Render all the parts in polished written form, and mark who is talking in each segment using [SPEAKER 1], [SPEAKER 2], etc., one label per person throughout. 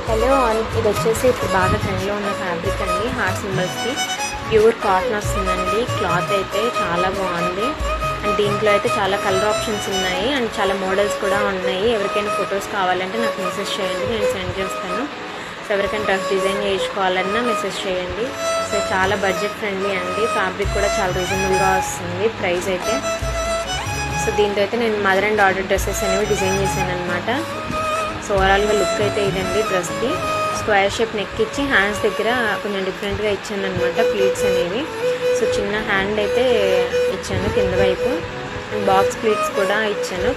[SPEAKER 1] Hello, ఇది వచ్చేసి ఇప్పుడు బాగా ట్రెండ్లో ఉన్న ఫ్యాబ్రిక్ అండి. హార్ట్ సింబల్స్కి ప్యూర్ కాటన్ వస్తుందండి. క్లాత్ అయితే చాలా బాగుంది. అండ్ దీంట్లో అయితే చాలా కలర్ ఆప్షన్స్ ఉన్నాయి అండ్ చాలా మోడల్స్ కూడా ఉన్నాయి. ఎవరికైనా ఫొటోస్ కావాలంటే నాకు మెసేజ్ చేయండి, నేను సెండ్ చేస్తాను. సో ఎవరికైనా డ్రెస్ డిజైన్ చేయించుకోవాలన్నా మెసేజ్ చేయండి. సో చాలా బడ్జెట్ ఫ్రెండ్లీ అండి. ఫ్యాబ్రిక్ కూడా చాలా రీజనబుల్గా వస్తుంది ప్రైస్ అయితే. సో దీంతో అయితే నేను మదర్ అండ్ డాటర్ డ్రెస్సెస్ అనేవి డిజైన్ చేశాను అనమాట. సో ఓవరాల్గా లుక్ అయితే ఇదండి డ్రెస్కి. స్క్వేర్ షేప్ నెక్ ఇచ్చి హ్యాండ్స్ దగ్గర కొంచెం డిఫరెంట్గా ఇచ్చాను అనమాట ప్లీట్స్ అనేవి. సో చిన్న హ్యాండ్ అయితే ఇచ్చాను కింద వైపు, అండ్ బాక్స్ ప్లీట్స్ కూడా ఇచ్చాను.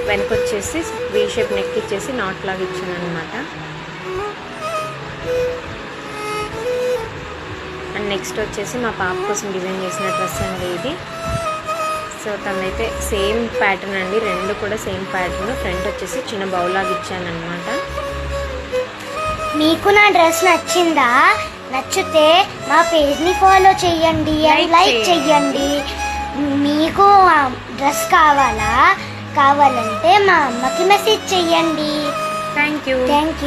[SPEAKER 1] వెనక వచ్చేసి వీ షేప్ నెక్ ఇచ్చేసి నాట్ లాగా ఇచ్చాను అనమాట. అండ్ నెక్స్ట్ వచ్చేసి మా పాప కోసం డిజైన్ చేసిన డ్రెస్ అండి ఇది. సో తనైతే సేమ్ ప్యాటర్న్ అండి, రెండు కూడా సేమ్ ప్యాటర్న్. ఫ్రంట్ వచ్చేసి చిన్న బౌలాగా ఇచ్చాను అనమాట.
[SPEAKER 2] మీకు నా డ్రెస్ నచ్చిందా? నచ్చితే మా పేజ్ని ఫాలో చేయండి అండ్ లైక్ చేయండి. మీకు డ్రెస్ కావాలంటే మా అమ్మకి మెసేజ్ చేయండి.
[SPEAKER 1] Thank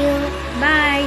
[SPEAKER 1] you.
[SPEAKER 2] బాయ్.